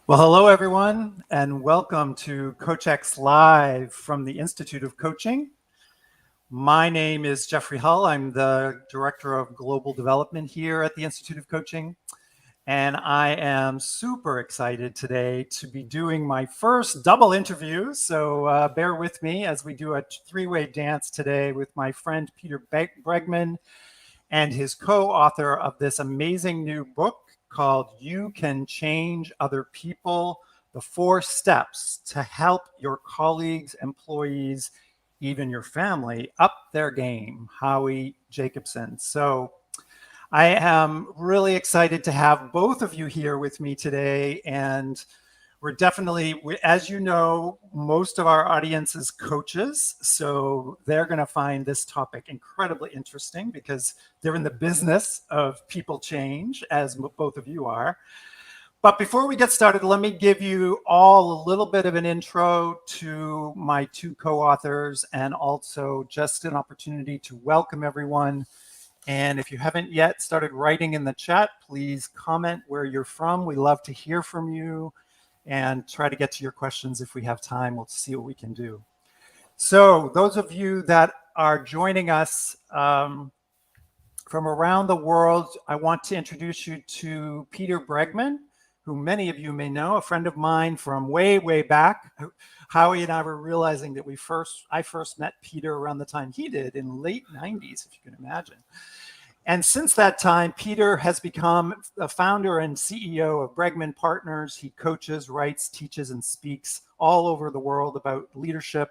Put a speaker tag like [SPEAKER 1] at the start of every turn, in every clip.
[SPEAKER 1] Well, hello, everyone, and welcome to CoachX Live from the Institute of Coaching. My name is Jeffrey Hull. I'm the Director of Global Development here at the Institute of Coaching, and I am super excited today to be doing my first double interview. So bear with me as we do a three-way dance today with my friend Peter Bregman and his co-author of this amazing new book called You Can Change Other People, the 4 Steps to Help Your Colleagues, Employees, even your family up their game, Howie Jacobson. So I am really excited to have both of you here with me today. And we're definitely, as you know, most of our audience is coaches. So they're going to find this topic incredibly interesting because they're in the business of people change, as both of you are. But before we get started, let me give you all a little bit of an intro to my 2 co-authors and also just an opportunity to welcome everyone. And if you haven't yet started writing in the chat, please comment where you're from. We love to hear from you and try to get to your questions if we have time. We'll see what we can do. So those of you that are joining us from around the world, I want to introduce you to Peter Bregman, who many of you may know, a friend of mine from way, way back. Howie and I were realizing that I first met Peter around the time he did in late 90s, if you can imagine. And since that time, Peter has become the founder and CEO of Bregman Partners. He coaches, writes, teaches, and speaks all over the world about leadership.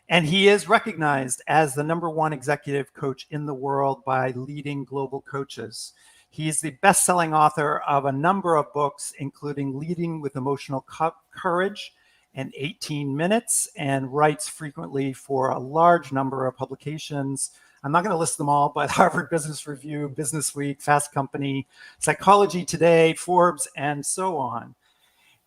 [SPEAKER 1] And he is recognized as the #1 executive coach in the world by leading global coaches. He's the best-selling author of a number of books, including Leading with Emotional Courage and 18 Minutes, and writes frequently for a large number of publications. I'm not going to list them all, but Harvard Business Review, Business Week, Fast Company, Psychology Today, Forbes, and so on.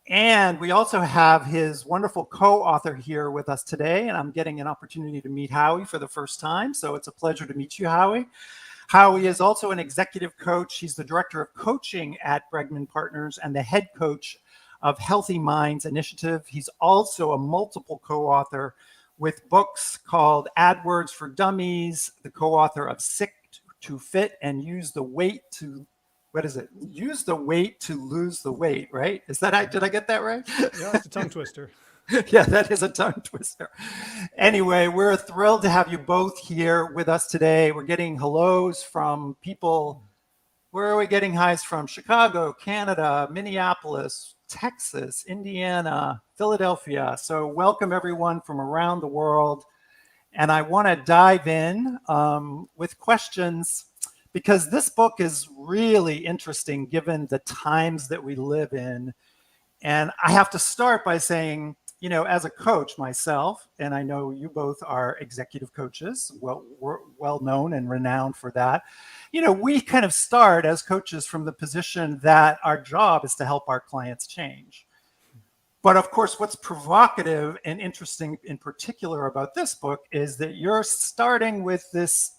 [SPEAKER 1] And we also have his wonderful co-author here with us today, and I'm getting an opportunity to meet Howie for the first time, so it's a pleasure to meet you, Howie. Howie is also an executive coach. He's the director of coaching at Bregman Partners and the head coach of Healthy Minds Initiative. He's also a multiple co-author with books called AdWords for Dummies, the co-author of Sick to Fit and Use the Weight to, Use the Weight to Lose the Weight, right? Did I get that right?
[SPEAKER 2] Yeah, it's a tongue twister.
[SPEAKER 1] Yeah, that is a tongue twister. Anyway, we're thrilled to have you both here with us today. We're getting hellos from people. Where are we getting highs from? Chicago, Canada, Minneapolis, Texas, Indiana, Philadelphia. So welcome everyone from around the world. And I want to dive in with questions because this book is really interesting given the times that we live in. And I have to start by saying, you know, as a coach myself, and I know you both are executive coaches, well known and renowned for that. You know, we kind of start as coaches from the position that our job is to help our clients change. But of course, what's provocative and interesting in particular about this book is that you're starting with this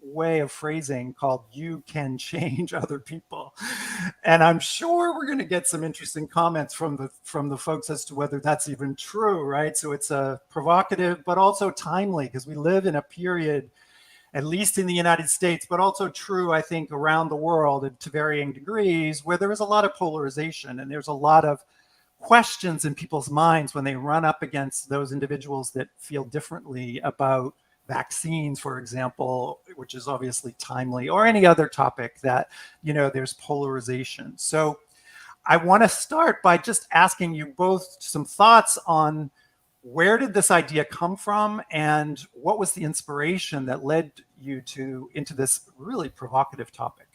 [SPEAKER 1] way of phrasing called "you can change other people," and I'm sure we're going to get some interesting comments from the folks as to whether that's even true, right? So it's a provocative, but also timely because we live in a period, at least in the United States, but also true, I think, around the world to varying degrees, where there is a lot of polarization and there's a lot of questions in people's minds when they run up against those individuals that feel differently about vaccines, for example, which is obviously timely, or any other topic that, you know, there's polarization. So I want to start by just asking you both some thoughts on where did this idea come from and what was the inspiration that led you into this really provocative topic?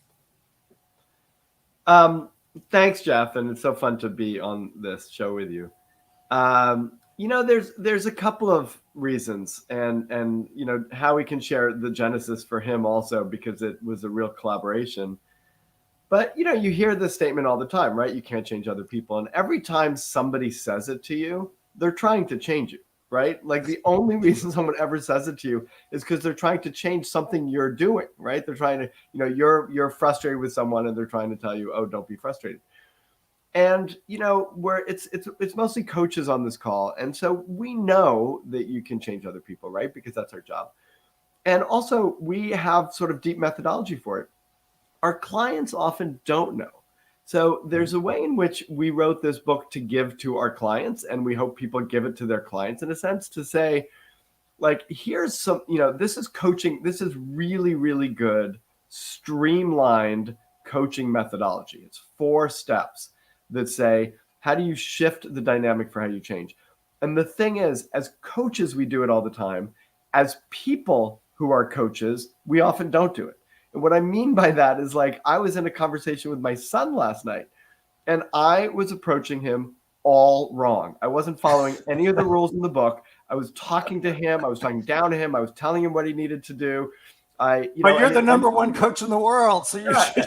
[SPEAKER 3] Thanks, Jeff, and it's so fun to be on this show with you. You know, there's a couple of reasons, and you know, Howie can share the genesis for him also because it was a real collaboration. But you know, you hear this statement all the time, right? You can't change other people, and every time somebody says it to you, they're trying to change you, right? Like the only reason someone ever says it to you is because they're trying to change something you're doing, right? They're trying to, you know, you're frustrated with someone and they're trying to tell you, oh, don't be frustrated. And where it's mostly coaches on this call, and so we know that you can change other people, right? Because that's our job. And also, we have sort of deep methodology for it. Our clients often don't know. So there's a way in which we wrote this book to give to our clients, and we hope people give it to their clients in a sense, to say, like, here's some, this is coaching. This is really, really good, streamlined coaching methodology. It's 4 steps that say, how do you shift the dynamic for how you change? And the thing is, as coaches, we do it all the time. As people who are coaches, we often don't do it. And what I mean by that is, like, I was in a conversation with my son last night, and I was approaching him all wrong. I wasn't following any of the rules in the book. I was talking to him. I was talking down to him. I was telling him what he needed to do.
[SPEAKER 1] But you're the number 1 coach in the world, so you should.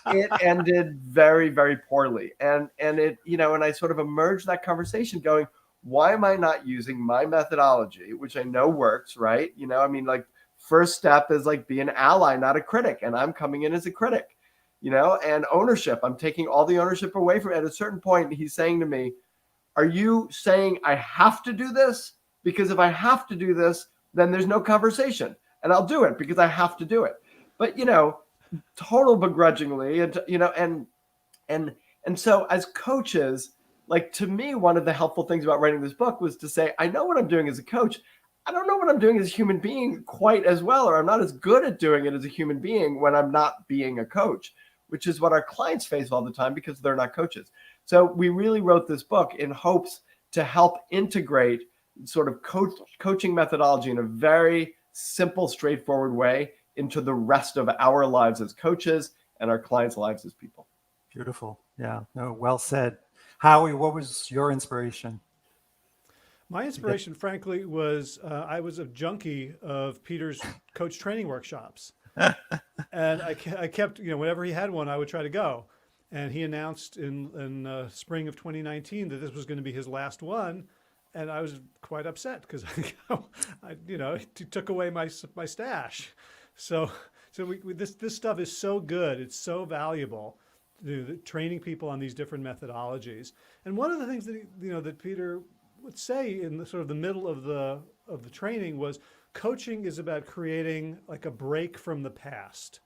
[SPEAKER 3] It ended very, very poorly, and it, and I sort of emerged that conversation going, why am I not using my methodology, which I know works, right? Like, first step is, like, be an ally, not a critic, and I'm coming in as a critic. And ownership. I'm taking all the ownership away from it. At a certain point, he's saying to me, are you saying I have to do this? Because if I have to do this, then there's no conversation, and I'll do it because I have to do it. But, total begrudgingly, and so as coaches, like, to me, one of the helpful things about writing this book was to say, I know what I'm doing as a coach. I don't know what I'm doing as a human being quite as well, or I'm not as good at doing it as a human being when I'm not being a coach, which is what our clients face all the time because they're not coaches. So we really wrote this book in hopes to help integrate sort of coaching methodology in a very simple, straightforward way into the rest of our lives as coaches and our clients' lives as people.
[SPEAKER 1] Beautiful. Yeah. No, well said. Howie, what was your inspiration?
[SPEAKER 2] My inspiration, frankly, was I was a junkie of Peter's coach training workshops. And I kept, whenever he had one, I would try to go. And he announced in spring of 2019 that this was going to be his last one. And I was quite upset because he took away my stash. So this stuff is so good. It's so valuable, training people on these different methodologies. And one of the things that that Peter would say in the sort of the middle of the training was, coaching is about creating, like, a break from the past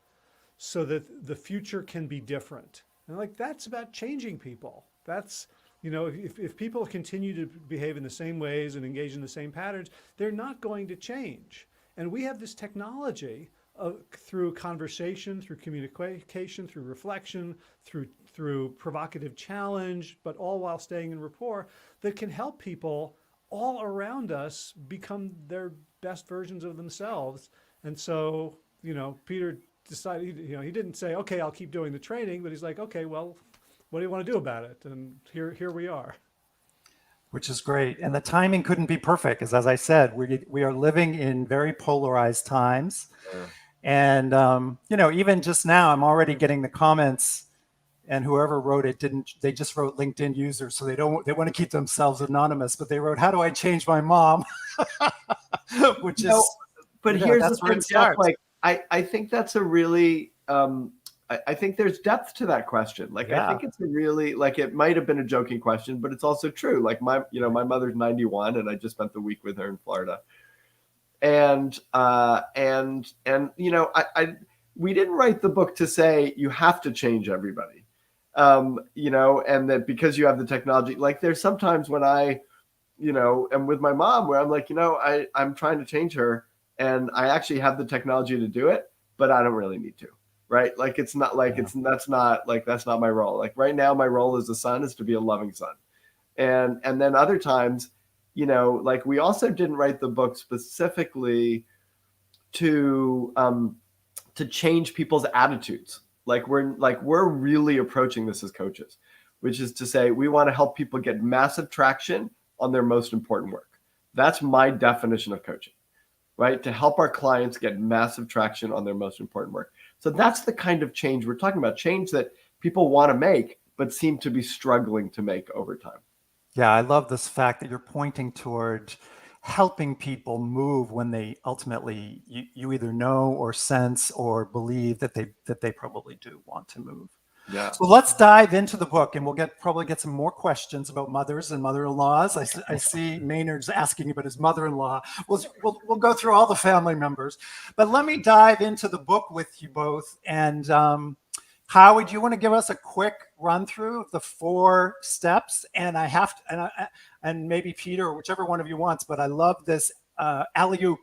[SPEAKER 2] so that the future can be different. And, like, that's about changing people. That's, if people continue to behave in the same ways and engage in the same patterns, they're not going to change. And we have this technology through conversation, through communication, through reflection, through provocative challenge, but all while staying in rapport, that can help people all around us become their best versions of themselves. And so, Peter decided, he didn't say, okay, I'll keep doing the training, but he's like, okay, well, what do you want to do about it? And here we are.
[SPEAKER 1] Which is great. And the timing couldn't be perfect, because, as I said, we are living in very polarized times.
[SPEAKER 3] Yeah.
[SPEAKER 1] And, even just now, I'm already getting the comments, and whoever wrote it they just wrote LinkedIn users. So they want to keep themselves anonymous, but they wrote, how do I change my mom? Which is,
[SPEAKER 3] but here's
[SPEAKER 1] that's
[SPEAKER 3] the
[SPEAKER 1] where
[SPEAKER 3] thing,
[SPEAKER 1] it starts.
[SPEAKER 3] like, I think that's a really, I think there's depth to that question. Like,
[SPEAKER 1] Yeah.
[SPEAKER 3] I think it's a really, like, it might have been a joking question, but it's also true. Like, my mother's 91, and I just spent the week with her in Florida. And we didn't write the book to say you have to change everybody, and that because you have the technology. Like, there's sometimes when I, am with my mom where I'm like, I'm trying to change her, and I actually have the technology to do it, but I don't really need to. Right? Like, it's not like that's not my role. Like, right now, my role as a son is to be a loving son, and then other times, like, we also didn't write the book specifically to change people's attitudes. Like, we're really approaching this as coaches, which is to say, we want to help people get massive traction on their most important work. That's my definition of coaching, right? To help our clients get massive traction on their most important work. So that's the kind of change we're talking about, change that people want to make, but seem to be struggling to make over time.
[SPEAKER 1] Yeah, I love this fact that you're pointing toward helping people move when they ultimately, you either know or sense or believe that they probably do want to move.
[SPEAKER 3] Yeah.
[SPEAKER 1] So let's dive into the book, and we'll probably get some more questions about mothers and mother-in-laws. I see Maynard's asking about his mother-in-law. We'll go through all the family members, but let me dive into the book with you both. And Howie, do you want to give us a quick run through of the 4 steps? And I have to, and maybe Peter, whichever one of you wants, but I love this alley-oop.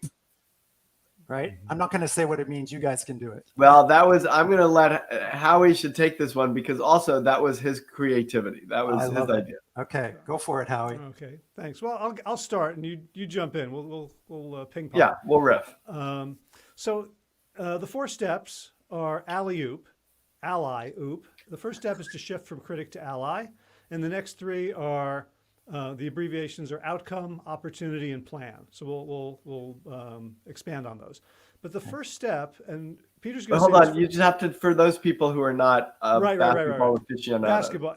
[SPEAKER 1] Right? I'm not going to say what it means. You guys can do it.
[SPEAKER 3] Well, I'm going to let Howie should take this one, because also that was his creativity. That was his idea.
[SPEAKER 1] Okay, go for it, Howie.
[SPEAKER 2] Okay, thanks. Well, I'll start and you jump in. We'll ping pong.
[SPEAKER 3] Yeah, we'll riff.
[SPEAKER 2] So the 4 steps are alley-oop. The first step is to shift from critic to ally. And the next 3 are the abbreviations are outcome, opportunity, and plan. So we'll expand on those. But the first step, and Peter's going to say.
[SPEAKER 3] Hold on, you just have to, for those people who are not basketball aficionados.
[SPEAKER 2] Basketball.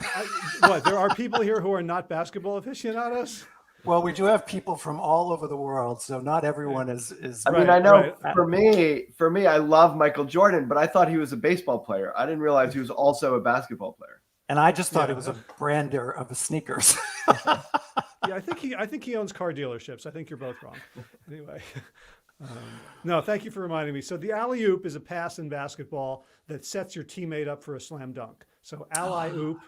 [SPEAKER 2] What? There are people here who are not basketball aficionados?
[SPEAKER 1] Well, we do have people from all over the world, so not everyone is.
[SPEAKER 3] I mean, I know for me, I love Michael Jordan, but I thought he was a baseball player. I didn't realize he was also a basketball player.
[SPEAKER 1] And I just thought it was a brander of sneakers.
[SPEAKER 2] Yeah, I think he owns car dealerships. I think you're both wrong. Anyway, no, thank you for reminding me. So the alley-oop is a pass in basketball that sets your teammate up for a slam dunk. So alley-oop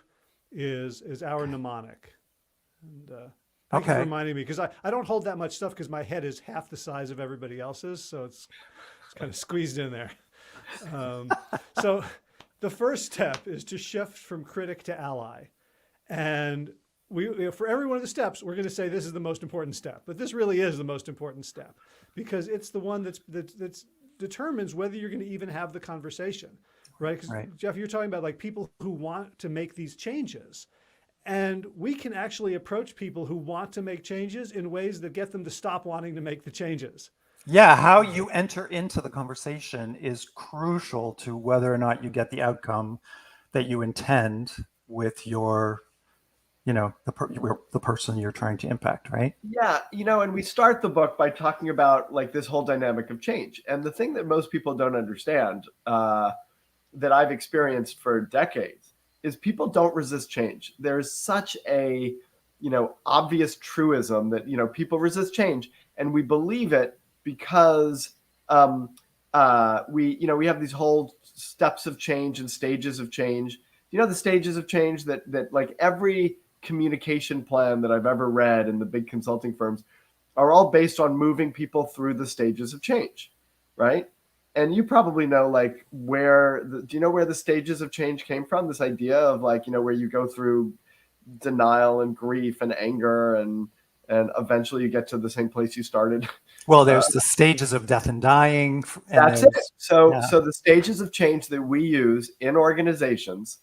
[SPEAKER 2] is our mnemonic. And thank you for reminding me, because I don't hold that much stuff because my head is half the size of everybody else's, so it's kind of squeezed in there. So the first step is to shift from critic to ally. And for every one of the steps, we're going to say this is the most important step. But this really is the most important step, because it's the one that determines whether you're going to even have the conversation, right? Because Jeff, you're talking about like people who want to make these changes. And we can actually approach people who want to make changes in ways that get them to stop wanting to make the changes.
[SPEAKER 1] Yeah, how you enter into the conversation is crucial to whether or not you get the outcome that you intend with your, the person you're trying to impact, right?
[SPEAKER 3] Yeah, and we start the book by talking about like this whole dynamic of change. And the thing that most people don't understand, that I've experienced for decades, is people don't resist change. There's such a, obvious truism that, people resist change, and we believe it because we have these whole steps of change and stages of change. The stages of change that like every communication plan that I've ever read in the big consulting firms are all based on moving people through the stages of change, right? And you probably know like do you know where the stages of change came from? This idea of like, where you go through denial and grief and anger and eventually you get to the same place you started.
[SPEAKER 1] Well, there's the stages of death and dying. And
[SPEAKER 3] that's it. So the stages of change that we use in organizations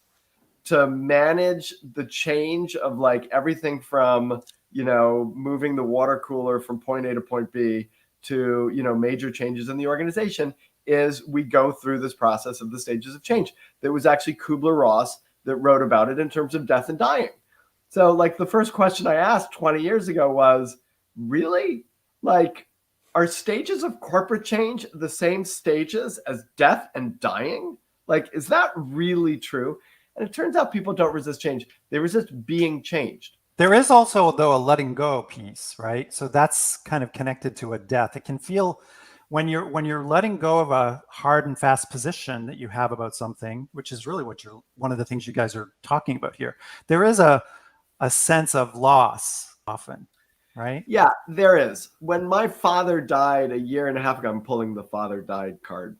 [SPEAKER 3] to manage the change of like everything from, moving the water cooler from point A to point B to, major changes in the organization, is we go through this process of the stages of change. There was actually Kubler-Ross that wrote about it in terms of death and dying. So like the first question I asked 20 years ago was, really? Like, are stages of corporate change the same stages as death and dying? Like, is that really true? And it turns out people don't resist change. They resist being changed.
[SPEAKER 1] There is also, though, a letting go piece, right? So that's kind of connected to a death. It can feel when you're letting go of a hard and fast position that you have about something, which is really one of the things you guys are talking about here. There is a sense of loss often, right?
[SPEAKER 3] Yeah, there is. When my father died a year and a half ago, I'm pulling the father died card.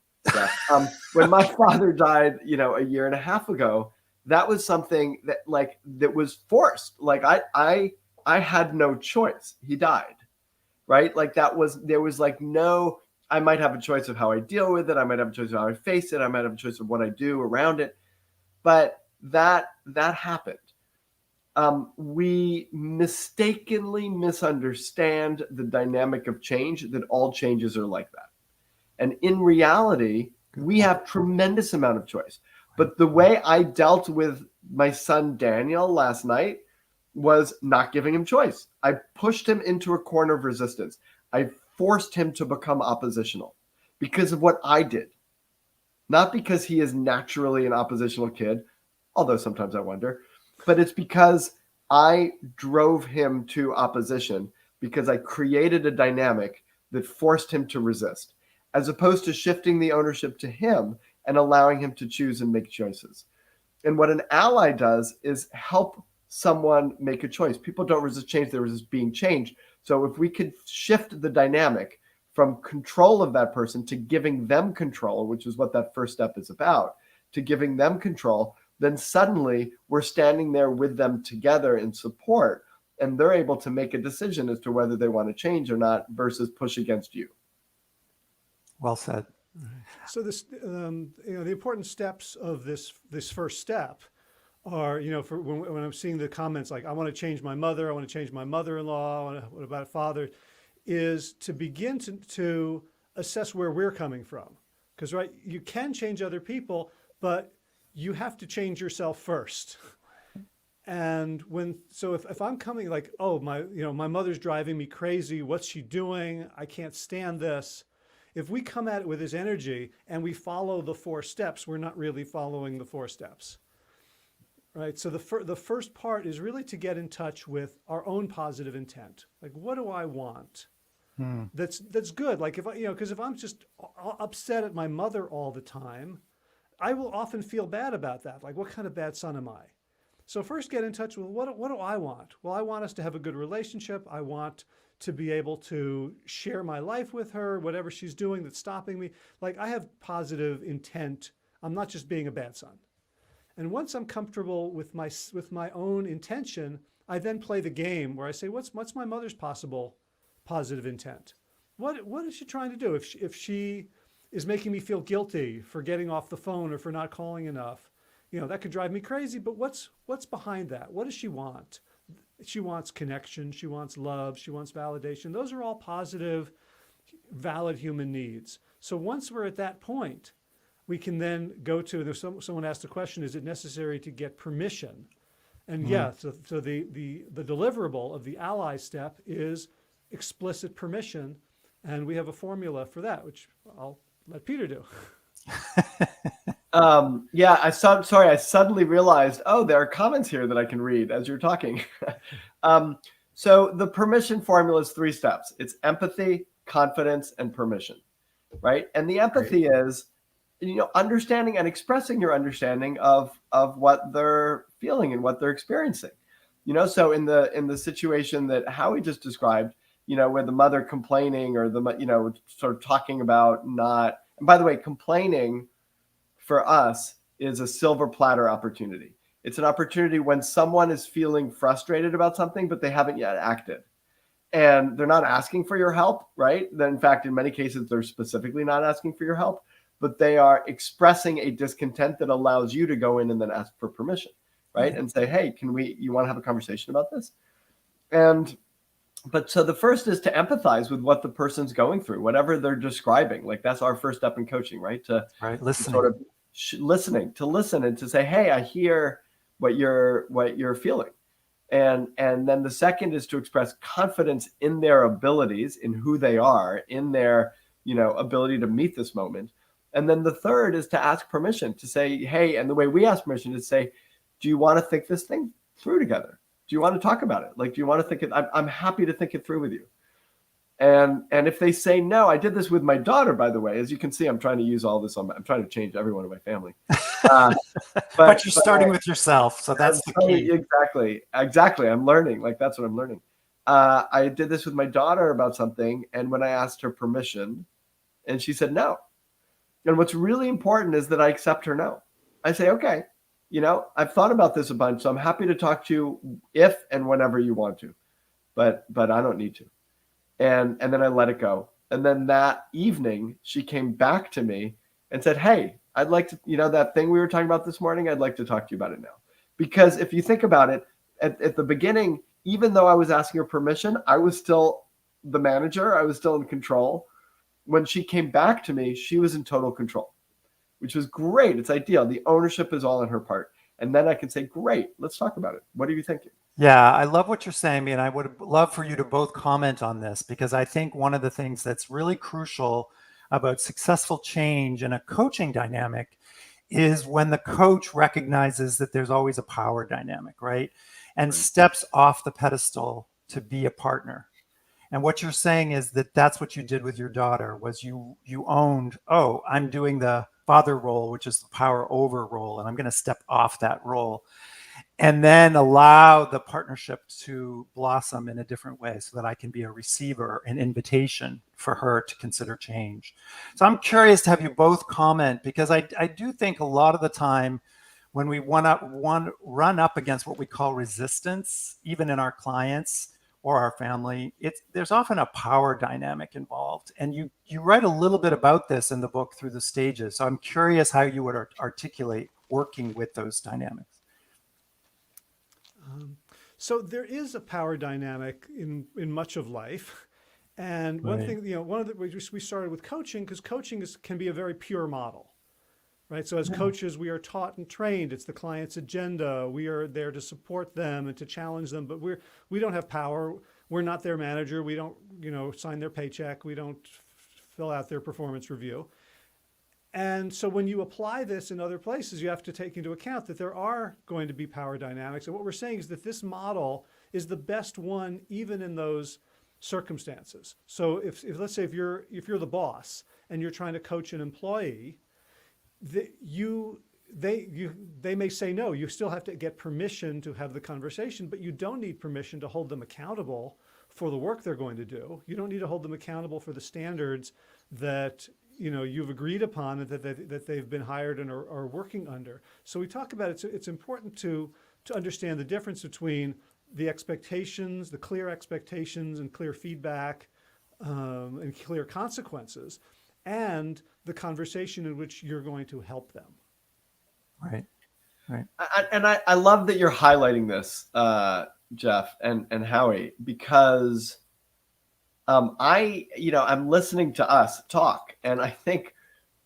[SPEAKER 3] When my father died, a year and a half ago, that was something that was forced. Like I had no choice. He died, right? Like there was like no, I might have a choice of how I deal with it. I might have a choice of how I face it. I might have a choice of what I do around it. But that happened. We mistakenly misunderstand the dynamic of change, that all changes are like that. And in reality, we have tremendous amount of choice. But the way I dealt with my son, Daniel, last night was not giving him choice. I pushed him into a corner of resistance. I forced him to become oppositional because of what I did. Not because he is naturally an oppositional kid. although sometimes I wonder. But it's because I drove him to opposition, because I created a dynamic that forced him to resist, as opposed to shifting the ownership to him and allowing him to choose and make choices. And what an ally does is help someone make a choice. People don't resist change, they resist being changed. So if we could shift the dynamic from control of that person to giving them control, which is what that first step is about, to giving them control, then suddenly we're standing there with them together in support, and they're able to make a decision as to whether they want to change or not versus push against you.
[SPEAKER 1] Well said.
[SPEAKER 2] So this, the important steps of this first step are, for when I'm seeing the comments like, I want to change my mother, I want to change my mother-in-law, what about father, is to begin to assess where we're coming from. Because, right, you can change other people, but you have to change yourself first. And if I'm coming like, oh, my mother's driving me crazy, what's she doing? I can't stand this. If we come at it with this energy and we follow the 4 steps, we're not really following the 4 steps, right? So the first part is really to get in touch with our own positive intent. Like, what do I want? That's good. Like because if I'm just upset at my mother all the time, I will often feel bad about that. Like, what kind of bad son am I? So first get in touch with what do I want? Well, I want us to have a good relationship. I want to be able to share my life with her, whatever she's doing that's stopping me. Like, I have positive intent. I'm not just being a bad son. And once I'm comfortable with my own intention, I then play the game where I say, what's my mother's possible positive intent? What is she trying to do? If she is making me feel guilty for getting off the phone or for not calling enough, that could drive me crazy. But what's behind that? What does she want? She wants connection. She wants love. She wants validation. Those are all positive, valid human needs. So once we're at that point, we can then go to, someone asked the question, is it necessary to get permission? And so the deliverable of the ally step is explicit permission. And we have a formula for that, which I'll let Peter do.
[SPEAKER 3] I suddenly realized, there are comments here that I can read as you're talking. So the permission formula is 3 steps. It's empathy, confidence, and permission, right? And the empathy is, understanding and expressing your understanding of what they're feeling and what they're experiencing. So in the situation that Howie just described, with the mother complaining or sort of talking about not, and by the way, complaining for us is a silver platter opportunity. It's an opportunity when someone is feeling frustrated about something, but they haven't yet acted. And they're not asking for your help, right? Then, in fact, in many cases, they're specifically not asking for your help, but they are expressing a discontent that allows you to go in and then ask for permission, right? And say, hey, you want to have a conversation about this? But so the first is to empathize with what the person's going through, whatever they're describing. Like, that's our first step in coaching, right?
[SPEAKER 1] Listening.
[SPEAKER 3] Sort of listening, to listen and to say, hey, I hear what you're feeling. And then the second is to express confidence in their abilities, in who they are, in their, ability to meet this moment. And then the third is to ask permission, to say, hey, and the way we ask permission is to say, do you want to think this thing through together? Do you want to talk about it? Like, do you want to think it? I'm happy to think it through with you. And if they say no, I did this with my daughter, by the way. As you can see, I'm trying to use all this I'm trying to change everyone in my family.
[SPEAKER 1] But you're starting with yourself, so that's the key.
[SPEAKER 3] Exactly. I'm learning. Like, that's what I'm learning. I did this with my daughter about something, and when I asked her permission, and she said no. And what's really important is that I accept her no. I say, okay, I've thought about this a bunch, so I'm happy to talk to you if and whenever you want to, but I don't need to. And then I let it go. And then that evening, she came back to me and said, hey, I'd like to, that thing we were talking about this morning, I'd like to talk to you about it now. Because if you think about it, at the beginning, even though I was asking her permission, I was still the manager. I was still in control. When she came back to me, she was in total control, which was great. It's ideal. The ownership is all on her part. And then I can say, great, let's talk about it. What are you thinking?
[SPEAKER 1] Yeah, I love what you're saying, and I would love for you to both comment on this, because I think one of the things that's really crucial about successful change in a coaching dynamic is when the coach recognizes that there's always a power dynamic, right? And
[SPEAKER 3] Right.
[SPEAKER 1] steps off the pedestal to be a partner. And what you're saying is that that's what you did with your daughter, was you owned, oh, I'm doing the father role, which is the power over role, and I'm going to step off that role, and then allow the partnership to blossom in a different way so that I can be a receiver, an invitation for her to consider change. So I'm curious to have you both comment, because I do think a lot of the time when we run up against what we call resistance, even in our clients or our family, there's often a power dynamic involved. And you write a little bit about this in the book through the stages. So I'm curious how you would articulate working with those dynamics.
[SPEAKER 2] So there is a power dynamic in much of life. And one
[SPEAKER 1] Right.
[SPEAKER 2] thing, one of the we started with coaching, because coaching can be a very pure model, right? So as coaches, we are taught and trained. It's the client's agenda. We are there to support them and to challenge them, but we don't have power. We're not their manager. We don't, sign their paycheck. We don't fill out their performance review. And so when you apply this in other places, you have to take into account that there are going to be power dynamics. And what we're saying is that this model is the best one, even in those circumstances. So if let's say if you're the boss and you're trying to coach an employee, they may say no. You still have to get permission to have the conversation, but you don't need permission to hold them accountable for the work they're going to do. You don't need to hold them accountable for the standards that you've agreed upon and that they've been hired and are working under. So we talk about it. It's important to understand the difference between the expectations, the clear expectations and clear feedback and clear consequences, and the conversation in which you're going to help them.
[SPEAKER 1] Right.
[SPEAKER 3] I love that you're highlighting this, Jeff and Howie, because I'm listening to us talk, and I think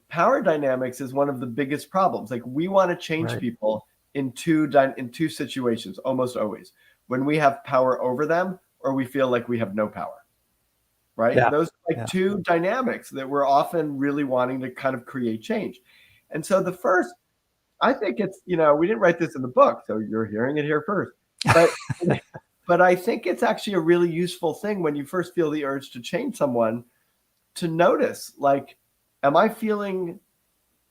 [SPEAKER 3] power dynamics is one of the biggest problems. Like, we want to change
[SPEAKER 1] Right.
[SPEAKER 3] people in two situations, almost always, when we have power over them or we feel like we have no power. Right?
[SPEAKER 1] Yeah.
[SPEAKER 3] Those are
[SPEAKER 1] Yeah.
[SPEAKER 3] two dynamics that we're often really wanting to kind of create change. And so the first, I think it's, we didn't write this in the book, so you're hearing it here first. But I think it's actually a really useful thing when you first feel the urge to change someone, to notice, like, am I feeling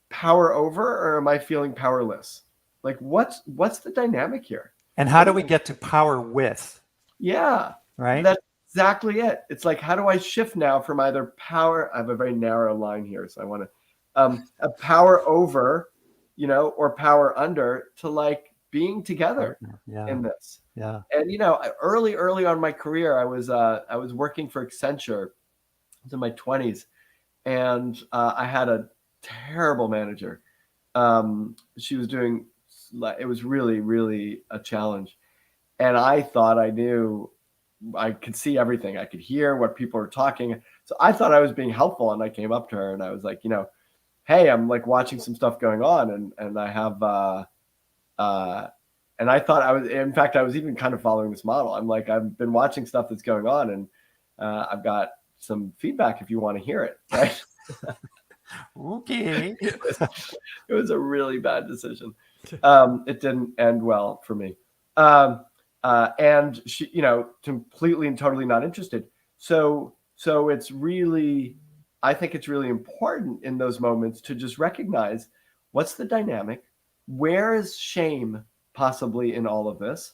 [SPEAKER 3] power over or am I feeling powerless? Like, what's the dynamic here?
[SPEAKER 1] And how do we get to power with?
[SPEAKER 3] Yeah.
[SPEAKER 1] Right.
[SPEAKER 3] That's exactly it. It's like, how do I shift now from either power? I have a very narrow line here, so I want to a power over, or power under, to like being together in this.
[SPEAKER 1] Yeah.
[SPEAKER 3] And early on in my career, I was working for Accenture. I was in my 20s, and I had a terrible manager. She was doing, it was really, really a challenge. And I thought I knew, I could see everything. I could hear what people were talking. So I thought I was being helpful, and I came up to her and I was like, hey, I'm like watching some stuff going on, and I have and I thought I was even kind of following this model. I'm like, I've been watching stuff that's going on, and I've got some feedback if you want to hear it. Right?
[SPEAKER 1] Okay.
[SPEAKER 3] It was a really bad decision. It didn't end well for me. And she, completely and totally not interested. So it's really, I think it's really important in those moments to just recognize, what's the dynamic? Where is shame possibly in all of this,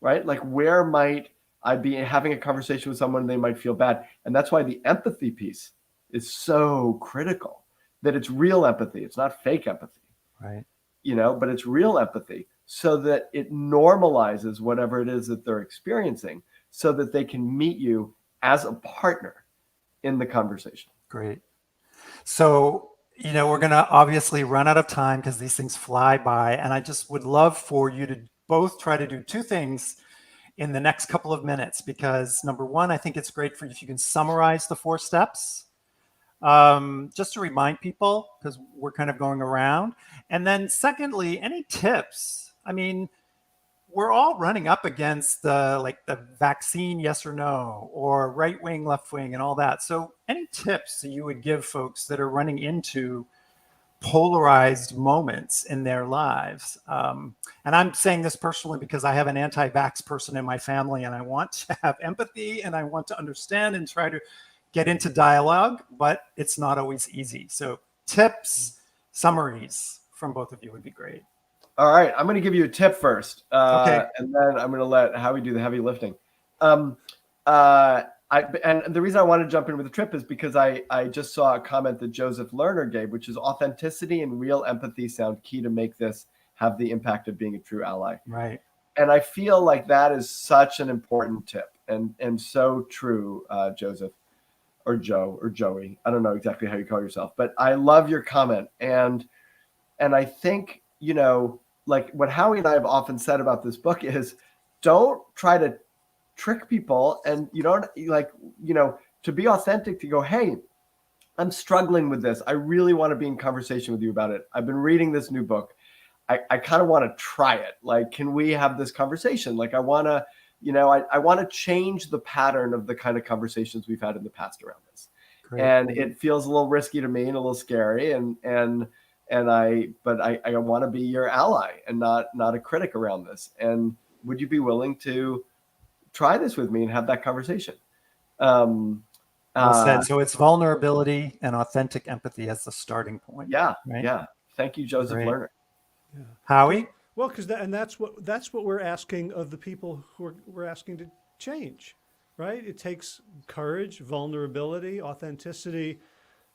[SPEAKER 3] right? Like, where might I be having a conversation with someone and they might feel bad? And that's why the empathy piece is so critical, that it's real empathy. It's not fake empathy,
[SPEAKER 1] Right.
[SPEAKER 3] But it's real empathy, so that it normalizes whatever it is that they're experiencing, so that they can meet you as a partner in the conversation.
[SPEAKER 1] Great. So, we're going to obviously run out of time because these things fly by. And I just would love for you to both try to do two things in the next couple of minutes, because number one, I think it's great for you if you can summarize the 4 steps, just to remind people, because we're kind of going around. And then secondly, any tips? I mean, we're all running up against the vaccine, yes or no, or right wing, left wing, and all that. So any tips that you would give folks that are running into polarized moments in their lives. And I'm saying this personally because I have an anti-vax person in my family, and I want to have empathy and I want to understand and try to get into dialogue, but it's not always easy. So tips, summaries from both of you would be great.
[SPEAKER 3] All right, I'm going to give you a tip first,
[SPEAKER 1] Okay.
[SPEAKER 3] and then I'm going to let Howie do the heavy lifting. And the reason I want to jump in with the trip is because I just saw a comment that Joseph Lerner gave, which is authenticity and real empathy sound key to make this have the impact of being a true ally.
[SPEAKER 1] Right.
[SPEAKER 3] And I feel like that is such an important tip and so true, Joseph or Joe or Joey. I don't know exactly how you call yourself, but I love your comment. And I think, like what Howie and I have often said about this book is don't try to trick people, and you don't to be authentic, to go, hey, I'm struggling with this. I really want to be in conversation with you about it. I've been reading this new book. I kind of want to try it. Like, can we have this conversation? Like, I want to, I want to change the pattern of the kind of conversations we've had in the past around this.
[SPEAKER 1] Great.
[SPEAKER 3] And it feels a little risky to me and a little scary. But I want to be your ally and not a critic around this. And would you be willing to try this with me and have that conversation?
[SPEAKER 1] Well said. So it's vulnerability and authentic empathy as the starting point.
[SPEAKER 3] Yeah.
[SPEAKER 1] Right?
[SPEAKER 3] Yeah. Thank you, Joseph Lerner.
[SPEAKER 2] Yeah.
[SPEAKER 1] Howie?
[SPEAKER 2] Well, because that's what we're asking of the people who we're asking to change, right? It takes courage, vulnerability, authenticity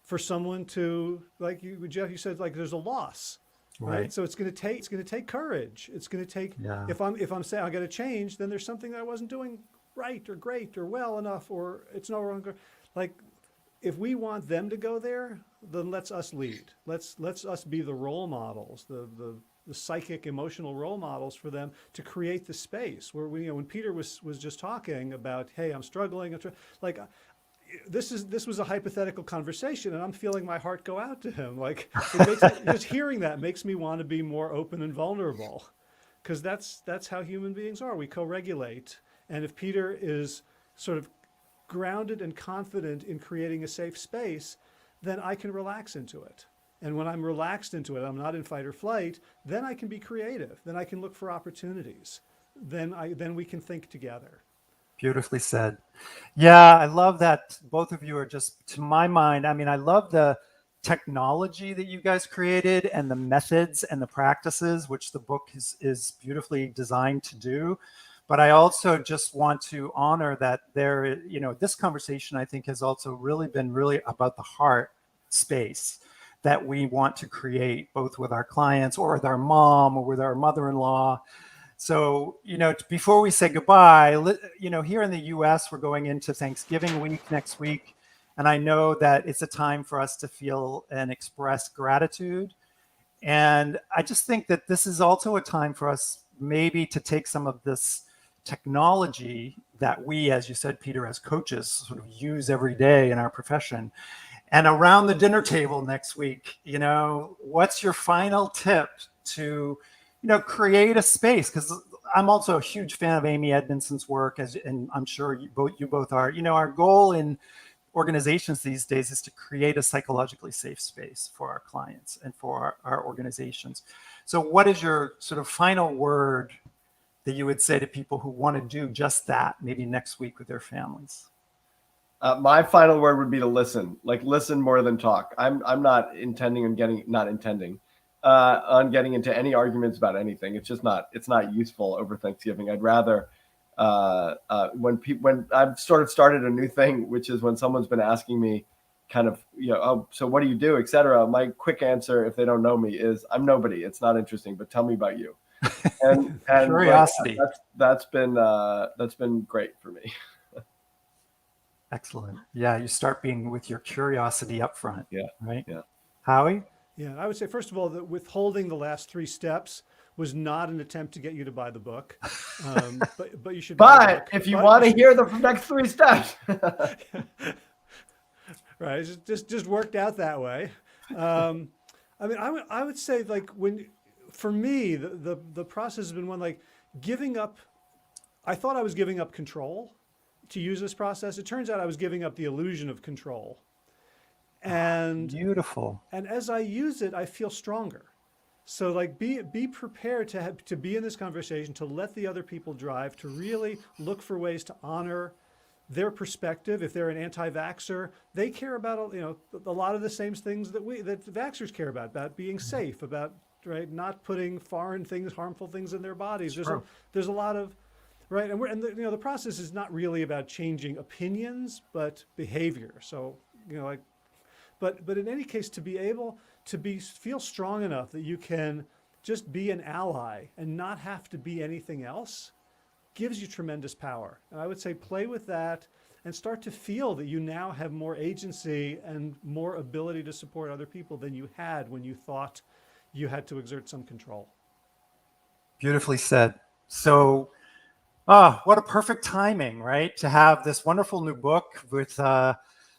[SPEAKER 2] for someone to, like you, Jeff, you said, like there's a loss, right? So it's going to take courage. It's going to take, if I'm saying I got to change, then there's something that I wasn't doing right or great or well enough, or it's no longer like, if we want them to go there, then let's us lead. Let's us be the role models, the psychic, emotional role models for them to create the space where we, when Peter was just talking about, hey, I'm struggling, this was a hypothetical conversation, and I'm feeling my heart go out to him. Like, just hearing that makes me want to be more open and vulnerable, because that's how human beings are. We co-regulate, and if Peter is sort of grounded and confident in creating a safe space, then I can relax into it. And when I'm relaxed into it, I'm not in fight or flight, then I can be creative. Then I can look for opportunities. Then we can think together.
[SPEAKER 1] Beautifully said. Yeah, I love that both of you are just, to my mind, I mean, I love the technology that you guys created and the methods and the practices, which the book is beautifully designed to do. But I also just want to honor that this conversation, I think, has also really been about the heart space that we want to create, both with our clients or with our mom or with our mother-in-law. So, before we say goodbye, here in the US, we're going into Thanksgiving week next week. And I know that it's a time for us to feel and express gratitude. And I just think that this is also a time for us maybe to take some of this technology that we, as you said, Peter, as coaches, sort of use every day in our profession. And around the dinner table next week, what's your final tip to, create a space? Because I'm also a huge fan of Amy Edmondson's work, and I'm sure you both are. Our goal in organizations these days is to create a psychologically safe space for our clients and for our organizations. So what is your sort of final word that you would say to people who want to do just that, maybe next week with their families?
[SPEAKER 3] My final word would be to listen. Like, listen more than talk. I'm not intending on getting into any arguments about anything. It's not useful over Thanksgiving. I'd rather when I've sort of started a new thing, which is when someone's been asking me kind of, oh, so what do you do, et cetera. My quick answer, if they don't know me, is I'm nobody. It's not interesting, but tell me about you. And
[SPEAKER 1] Curiosity.
[SPEAKER 3] That's been great for me.
[SPEAKER 1] Excellent. Yeah, you start being with your curiosity up front.
[SPEAKER 3] Yeah.
[SPEAKER 1] Right?
[SPEAKER 3] Yeah.
[SPEAKER 1] Howie?
[SPEAKER 2] Yeah, I would say, first of all, that withholding the last 3 steps was not an attempt to get you to buy the book. But you should buy the book.
[SPEAKER 3] But if you want to hear the next 3 steps.
[SPEAKER 2] Right, it just worked out that way. I mean, I would say, like, for me, the process has been one, like, giving up. I thought I was giving up control to use this process. It turns out I was giving up the illusion of control. And
[SPEAKER 1] Beautiful.
[SPEAKER 2] and as I use it, I feel stronger. So like be prepared to be in this conversation, to let the other people drive, to really look for ways to honor their perspective. If they're an anti-vaxxer, they care about, you know, a lot of the same things that vaxxers care about being safe, about, right, not putting foreign things, harmful things in their bodies. There's a lot of, right, and you know, the process is not really about changing opinions, but behavior. So, you know, like, but in any case, to be able to feel strong enough that you can just be an ally and not have to be anything else gives you tremendous power. And I would say play with that and start to feel that you now have more agency and more ability to support other people than you had when you thought you had to exert some control.
[SPEAKER 1] Beautifully said. So, what a perfect timing, right? To have this wonderful new book with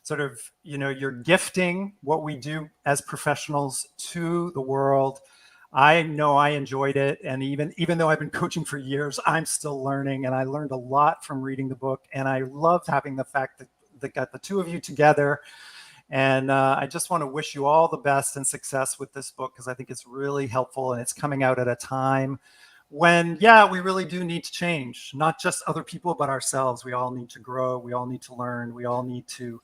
[SPEAKER 1] sort of, you know, you're gifting what we do as professionals to the world. I know I enjoyed it. And even though I've been coaching for years, I'm still learning. And I learned a lot from reading the book. And I loved having the fact that got the two of you together. And I just want to wish you all the best and success with this book, because I think it's really helpful, and it's coming out at a time when, yeah, we really do need to change, not just other people, but ourselves. We all need to grow. We all need to learn. We all need to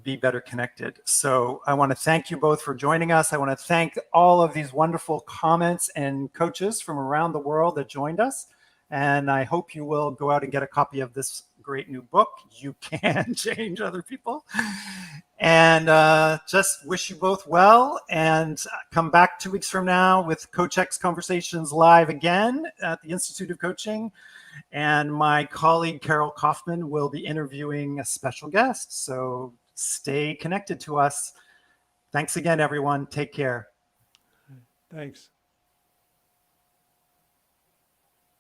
[SPEAKER 1] be better connected. So I want to thank you both for joining us. I want to thank all of these wonderful comments and coaches from around the world that joined us. And I hope you will go out and get a copy of this great new book. You can change other people. And just wish you both well, and come back 2 weeks from now with CoachX Conversations live again at the Institute of Coaching. And my colleague, Carol Kaufman, will be interviewing a special guest. So stay connected to us. Thanks again, everyone. Take care.
[SPEAKER 2] Thanks.